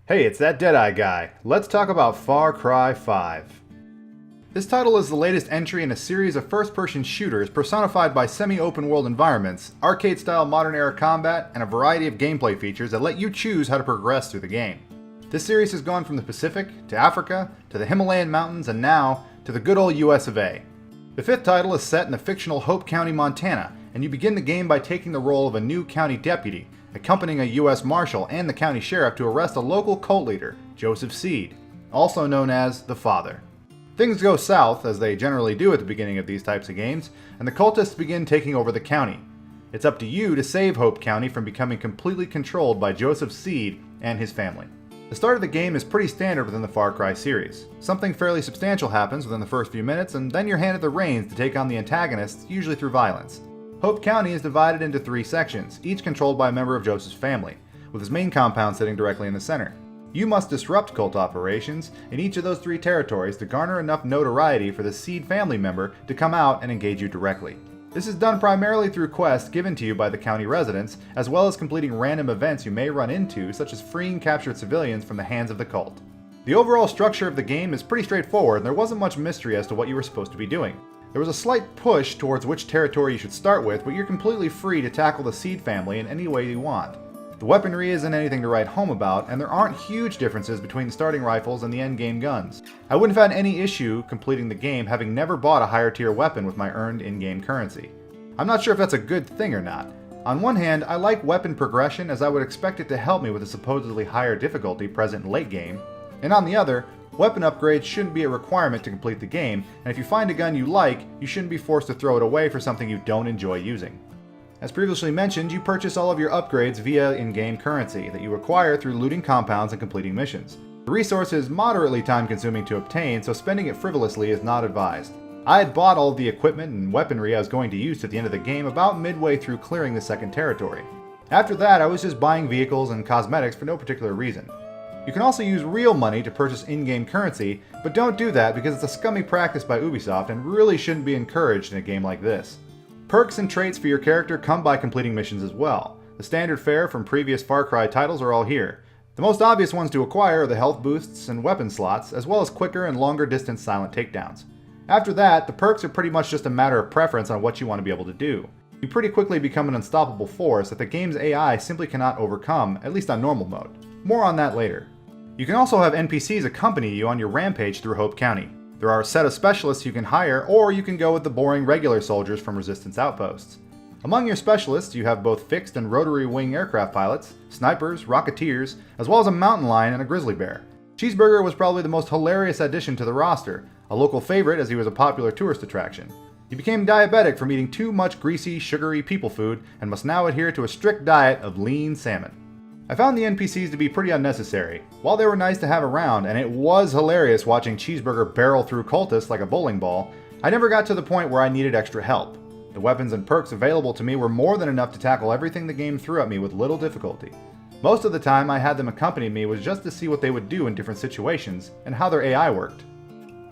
Hey, it's that Deadeye guy. Let's talk about Far Cry 5. This title is the latest entry in a series of first-person shooters personified by semi-open world environments, arcade-style modern-era combat, and a variety of gameplay features that let you choose how to progress through the game. This series has gone from the Pacific, to Africa, to the Himalayan mountains, and now, to the good old US of A. The fifth title is set in the fictional Hope County, Montana, and you begin the game by taking the role of a new county deputy, accompanying a U.S. Marshal and the county sheriff to arrest a local cult leader, Joseph Seed, also known as the Father. Things go south, as they generally do at the beginning of these types of games, and the cultists begin taking over the county. It's up to you to save Hope County from becoming completely controlled by Joseph Seed and his family. The start of the game is pretty standard within the Far Cry series. Something fairly substantial happens within the first few minutes, and then you're handed the reins to take on the antagonists, usually through violence. Hope County is divided into 3 sections, each controlled by a member of Joseph's family, with his main compound sitting directly in the center. You must disrupt cult operations in each of those 3 territories to garner enough notoriety for the Seed family member to come out and engage you directly. This is done primarily through quests given to you by the county residents, as well as completing random events you may run into, such as freeing captured civilians from the hands of the cult. The overall structure of the game is pretty straightforward, and there wasn't much mystery as to what you were supposed to be doing. There was a slight push towards which territory you should start with, but you're completely free to tackle the Seed family in any way you want. The weaponry isn't anything to write home about, and there aren't huge differences between the starting rifles and the endgame guns. I wouldn't have had any issue completing the game having never bought a higher tier weapon with my earned in-game currency. I'm not sure if that's a good thing or not. On one hand, I like weapon progression as I would expect it to help me with the supposedly higher difficulty present in late game, and on the other, weapon upgrades shouldn't be a requirement to complete the game, and if you find a gun you like, you shouldn't be forced to throw it away for something you don't enjoy using. As previously mentioned, you purchase all of your upgrades via in-game currency that you acquire through looting compounds and completing missions. The resource is moderately time-consuming to obtain, so spending it frivolously is not advised. I had bought all of the equipment and weaponry I was going to use at the end of the game about midway through clearing the second territory. After that, I was just buying vehicles and cosmetics for no particular reason. You can also use real money to purchase in-game currency, but don't do that because it's a scummy practice by Ubisoft and really shouldn't be encouraged in a game like this. Perks and traits for your character come by completing missions as well. The standard fare from previous Far Cry titles are all here. The most obvious ones to acquire are the health boosts and weapon slots, as well as quicker and longer distance silent takedowns. After that, the perks are pretty much just a matter of preference on what you want to be able to do. You pretty quickly become an unstoppable force that the game's AI simply cannot overcome, at least on normal mode. More on that later. You can also have NPCs accompany you on your rampage through Hope County. There are a set of specialists you can hire, or you can go with the boring regular soldiers from Resistance outposts. Among your specialists, you have both fixed and rotary wing aircraft pilots, snipers, rocketeers, as well as a mountain lion and a grizzly bear. Cheeseburger was probably the most hilarious addition to the roster, a local favorite as he was a popular tourist attraction. He became diabetic from eating too much greasy, sugary people food and must now adhere to a strict diet of lean salmon. I found the NPCs to be pretty unnecessary. While they were nice to have around, and it was hilarious watching Cheeseburger barrel through cultists like a bowling ball, I never got to the point where I needed extra help. The weapons and perks available to me were more than enough to tackle everything the game threw at me with little difficulty. Most of the time I had them accompany me was just to see what they would do in different situations, and how their AI worked.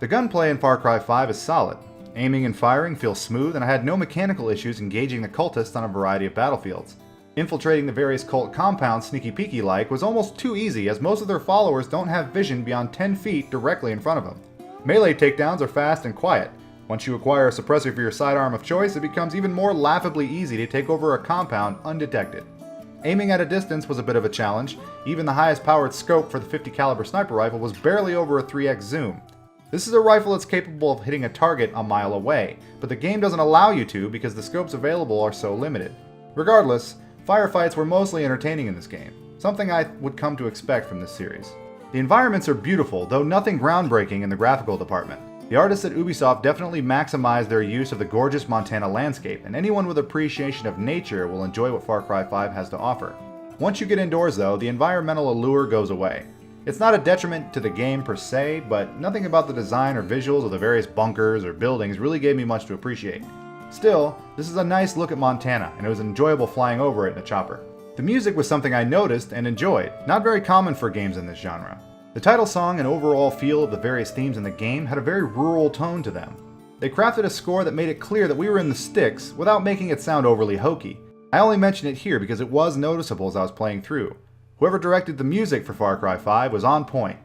The gunplay in Far Cry 5 is solid. Aiming and firing feels smooth, and I had no mechanical issues engaging the cultists on a variety of battlefields. Infiltrating the various cult compounds sneaky-peeky-like was almost too easy, as most of their followers don't have vision beyond 10 feet directly in front of them. Melee takedowns are fast and quiet. Once you acquire a suppressor for your sidearm of choice, it becomes even more laughably easy to take over a compound undetected. Aiming at a distance was a bit of a challenge. Even the highest powered scope for the 50 caliber sniper rifle was barely over a 3x zoom. This is a rifle that's capable of hitting a target a mile away, but the game doesn't allow you to because the scopes available are so limited. Regardless, firefights were mostly entertaining in this game, something I would come to expect from this series. The environments are beautiful, though nothing groundbreaking in the graphical department. The artists at Ubisoft definitely maximized their use of the gorgeous Montana landscape, and anyone with appreciation of nature will enjoy what Far Cry 5 has to offer. Once you get indoors though, the environmental allure goes away. It's not a detriment to the game per se, but nothing about the design or visuals of the various bunkers or buildings really gave me much to appreciate. Still, this is a nice look at Montana, and it was enjoyable flying over it in a chopper. The music was something I noticed and enjoyed, not very common for games in this genre. The title song and overall feel of the various themes in the game had a very rural tone to them. They crafted a score that made it clear that we were in the sticks without making it sound overly hokey. I only mention it here because it was noticeable as I was playing through. Whoever directed the music for Far Cry 5 was on point.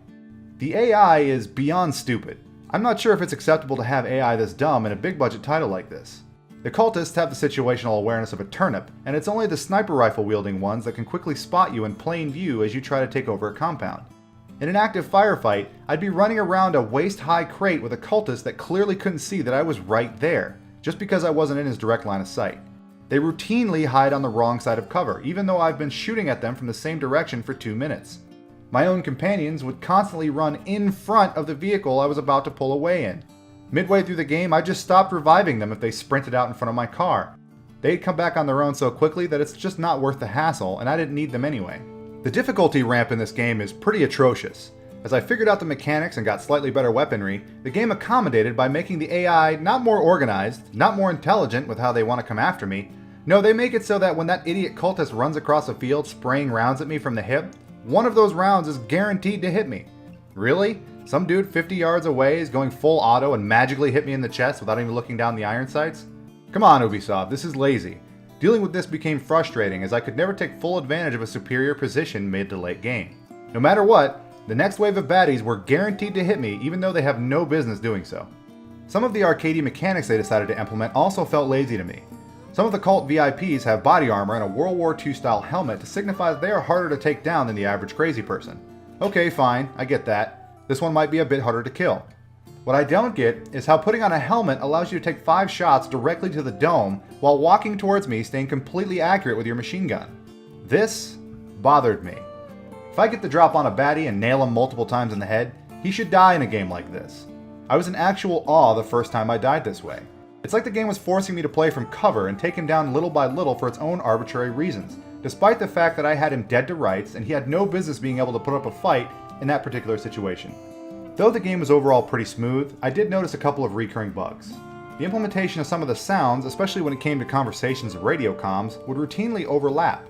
The AI is beyond stupid. I'm not sure if it's acceptable to have AI this dumb in a big budget title like this. The cultists have the situational awareness of a turnip, and it's only the sniper rifle wielding ones that can quickly spot you in plain view as you try to take over a compound. In an active firefight, I'd be running around a waist-high crate with a cultist that clearly couldn't see that I was right there, just because I wasn't in his direct line of sight. They routinely hide on the wrong side of cover, even though I've been shooting at them from the same direction for 2 minutes. My own companions would constantly run in front of the vehicle I was about to pull away in. Midway through the game, I just stopped reviving them if they sprinted out in front of my car. They'd come back on their own so quickly that it's just not worth the hassle, and I didn't need them anyway. The difficulty ramp in this game is pretty atrocious. As I figured out the mechanics and got slightly better weaponry, the game accommodated by making the AI not more organized, not more intelligent with how they want to come after me. No, they make it so that when that idiot cultist runs across a field spraying rounds at me from the hip, one of those rounds is guaranteed to hit me. Really? Some dude 50 yards away is going full auto and magically hit me in the chest without even looking down the iron sights? Come on, Ubisoft, this is lazy. Dealing with this became frustrating as I could never take full advantage of a superior position mid to late game. No matter what, the next wave of baddies were guaranteed to hit me even though they have no business doing so. Some of the arcadey mechanics they decided to implement also felt lazy to me. Some of the cult VIPs have body armor and a World War II style helmet to signify that they are harder to take down than the average crazy person. Okay, fine, I get that. This one might be a bit harder to kill. What I don't get is how putting on a helmet allows you to take 5 shots directly to the dome while walking towards me staying completely accurate with your machine gun. This bothered me. If I get the drop on a baddie and nail him multiple times in the head, he should die in a game like this. I was in actual awe the first time I died this way. It's like the game was forcing me to play from cover and take him down little by little for its own arbitrary reasons, despite the fact that I had him dead to rights and he had no business being able to put up a fight in that particular situation. Though the game was overall pretty smooth, I did notice a couple of recurring bugs. The implementation of some of the sounds, especially when it came to conversations and radio comms, would routinely overlap.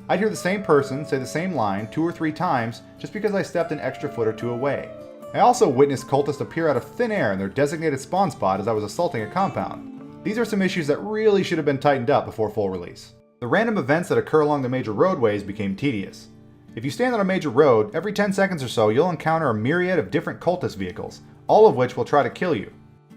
I'd hear the same person say the same line 2 or 3 times just because I stepped an extra foot or 2 away. I also witnessed cultists appear out of thin air in their designated spawn spot as I was assaulting a compound. These are some issues that really should have been tightened up before full release. The random events that occur along the major roadways became tedious. If you stand on a major road, every 10 seconds or so you'll encounter a myriad of different cultist vehicles, all of which will try to kill you.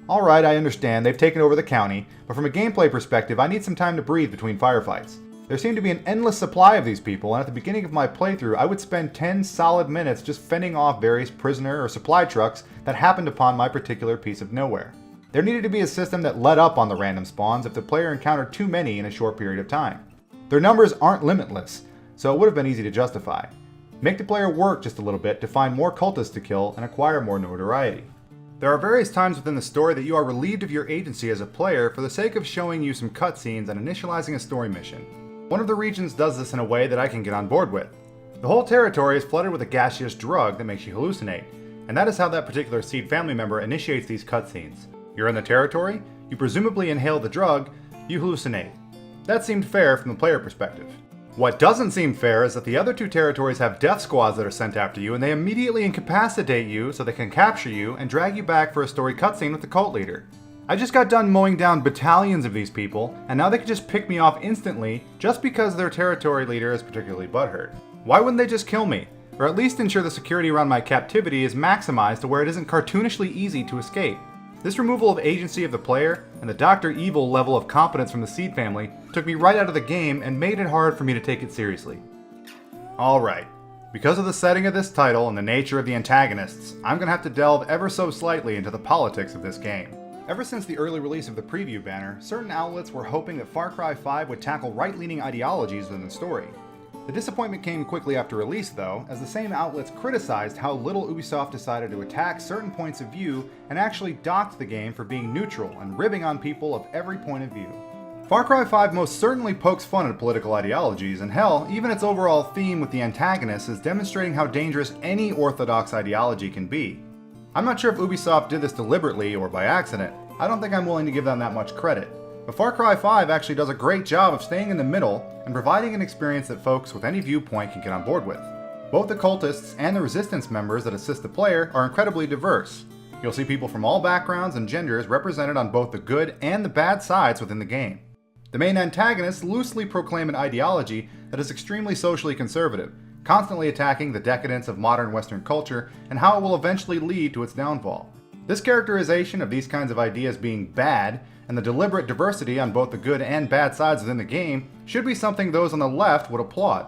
Alright, I understand, they've taken over the county, but from a gameplay perspective I need some time to breathe between firefights. There seemed to be an endless supply of these people, and at the beginning of my playthrough I would spend 10 solid minutes just fending off various prisoner or supply trucks that happened upon my particular piece of nowhere. There needed to be a system that let up on the random spawns if the player encountered too many in a short period of time. Their numbers aren't limitless, so it would have been easy to justify. Make the player work just a little bit to find more cultists to kill and acquire more notoriety. There are various times within the story that you are relieved of your agency as a player for the sake of showing you some cutscenes and initializing a story mission. One of the regions does this in a way that I can get on board with. The whole territory is flooded with a gaseous drug that makes you hallucinate, and that is how that particular Seed family member initiates these cutscenes. You're in the territory, you presumably inhale the drug, you hallucinate. That seemed fair from the player perspective. What doesn't seem fair is that the other 2 territories have death squads that are sent after you and they immediately incapacitate you so they can capture you and drag you back for a story cutscene with the cult leader. I just got done mowing down battalions of these people, and now they can just pick me off instantly just because their territory leader is particularly butthurt. Why wouldn't they just kill me? Or at least ensure the security around my captivity is maximized to where it isn't cartoonishly easy to escape. This removal of agency of the player, and the Dr. Evil level of competence from the Seed family, took me right out of the game and made it hard for me to take it seriously. Alright, because of the setting of this title and the nature of the antagonists, I'm gonna have to delve ever so slightly into the politics of this game. Ever since the early release of the preview banner, certain outlets were hoping that Far Cry 5 would tackle right-leaning ideologies within the story. The disappointment came quickly after release though, as the same outlets criticized how little Ubisoft decided to attack certain points of view and actually docked the game for being neutral and ribbing on people of every point of view. Far Cry 5 most certainly pokes fun at political ideologies, and hell, even its overall theme with the antagonists is demonstrating how dangerous any orthodox ideology can be. I'm not sure if Ubisoft did this deliberately or by accident. I don't think I'm willing to give them that much credit. But Far Cry 5 actually does a great job of staying in the middle and providing an experience that folks with any viewpoint can get on board with. Both the cultists and the resistance members that assist the player are incredibly diverse. You'll see people from all backgrounds and genders represented on both the good and the bad sides within the game. The main antagonists loosely proclaim an ideology that is extremely socially conservative, constantly attacking the decadence of modern Western culture and how it will eventually lead to its downfall. This characterization of these kinds of ideas being bad, and the deliberate diversity on both the good and bad sides within the game, should be something those on the left would applaud.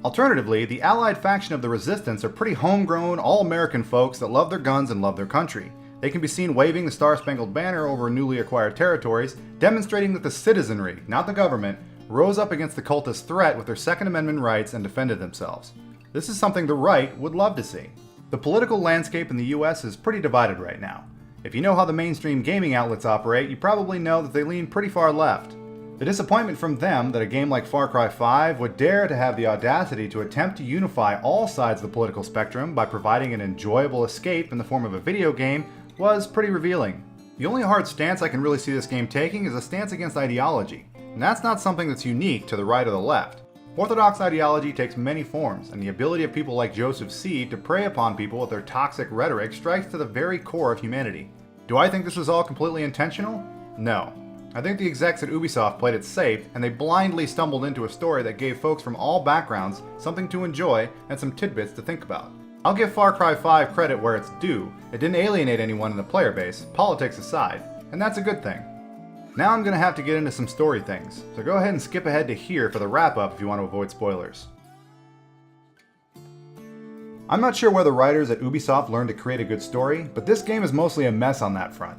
Alternatively, the Allied faction of the Resistance are pretty homegrown, all-American folks that love their guns and love their country. They can be seen waving the Star-Spangled Banner over newly acquired territories, demonstrating that the citizenry, not the government, rose up against the cultist threat with their Second Amendment rights and defended themselves. This is something the right would love to see. The political landscape in the US is pretty divided right now. If you know how the mainstream gaming outlets operate, you probably know that they lean pretty far left. The disappointment from them that a game like Far Cry 5 would dare to have the audacity to attempt to unify all sides of the political spectrum by providing an enjoyable escape in the form of a video game was pretty revealing. The only hard stance I can really see this game taking is a stance against ideology, and that's not something that's unique to the right or the left. Orthodox ideology takes many forms, and the ability of people like Joseph Seed to prey upon people with their toxic rhetoric strikes to the very core of humanity. Do I think this was all completely intentional? No. I think the execs at Ubisoft played it safe, and they blindly stumbled into a story that gave folks from all backgrounds something to enjoy and some tidbits to think about. I'll give Far Cry 5 credit where it's due. It didn't alienate anyone in the player base, politics aside, and that's a good thing. Now I'm going to have to get into some story things, so go ahead and skip ahead to here for the wrap-up if you want to avoid spoilers. I'm not sure where the writers at Ubisoft learned to create a good story, but this game is mostly a mess on that front.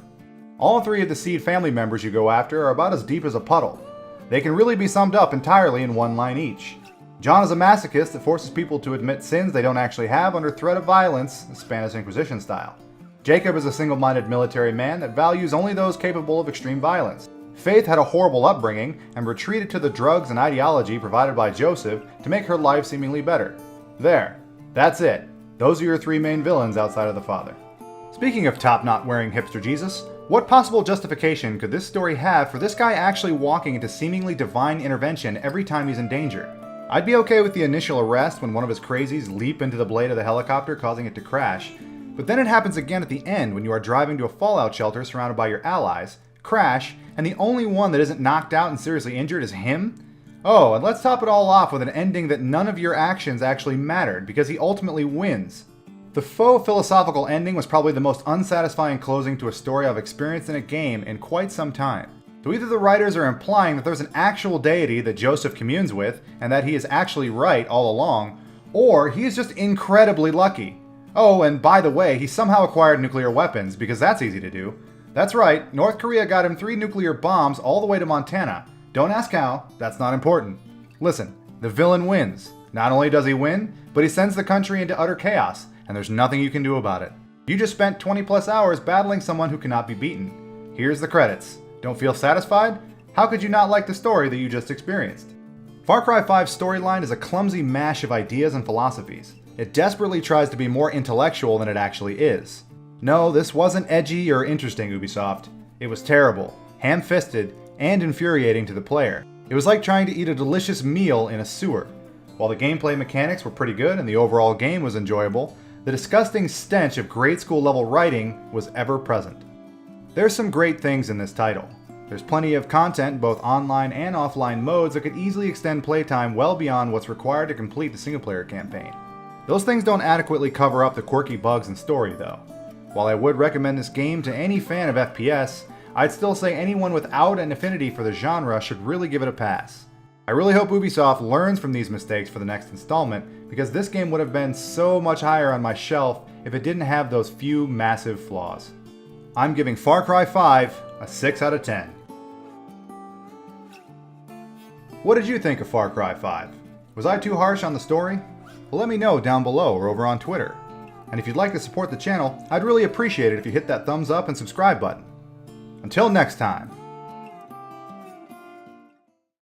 All three of the Seed family members you go after are about as deep as a puddle. They can really be summed up entirely in one line each. John is a masochist that forces people to admit sins they don't actually have under threat of violence, Spanish Inquisition style. Jacob is a single-minded military man that values only those capable of extreme violence. Faith had a horrible upbringing and retreated to the drugs and ideology provided by Joseph to make her life seemingly better. There. That's it. Those are your three main villains outside of the father. Speaking of top-knot-wearing hipster Jesus, what possible justification could this story have for this guy actually walking into seemingly divine intervention every time he's in danger? I'd be okay with the initial arrest when one of his crazies leap into the blade of the helicopter causing it to crash, but then it happens again at the end when you are driving to a fallout shelter surrounded by your allies, crash, and the only one that isn't knocked out and seriously injured is him? Oh, and let's top it all off with an ending that none of your actions actually mattered because he ultimately wins. The faux philosophical ending was probably the most unsatisfying closing to a story I've experienced in a game in quite some time. So either the writers are implying that there's an actual deity that Joseph communes with, and that he is actually right all along, or he is just incredibly lucky. Oh, and by the way, he somehow acquired nuclear weapons, because that's easy to do. That's right, North Korea got him 3 nuclear bombs all the way to Montana. Don't ask how, that's not important. Listen, the villain wins. Not only does he win, but he sends the country into utter chaos, and there's nothing you can do about it. You just spent 20 plus hours battling someone who cannot be beaten. Here's the credits. Don't feel satisfied? How could you not like the story that you just experienced? Far Cry 5's storyline is a clumsy mash of ideas and philosophies. It desperately tries to be more intellectual than it actually is. No, this wasn't edgy or interesting, Ubisoft. It was terrible, ham-fisted, and infuriating to the player. It was like trying to eat a delicious meal in a sewer. While the gameplay mechanics were pretty good and the overall game was enjoyable, the disgusting stench of grade school level writing was ever present. There's some great things in this title. There's plenty of content, both online and offline modes, that could easily extend playtime well beyond what's required to complete the single-player campaign. Those things don't adequately cover up the quirky bugs in story, though. While I would recommend this game to any fan of FPS, I'd still say anyone without an affinity for the genre should really give it a pass. I really hope Ubisoft learns from these mistakes for the next installment, because this game would have been so much higher on my shelf if it didn't have those few massive flaws. I'm giving Far Cry 5 a 6 out of 10. What did you think of Far Cry 5? Was I too harsh on the story? Well, let me know down below or over on Twitter. And if you'd like to support the channel, I'd really appreciate it if you hit that thumbs up and subscribe button. Until next time.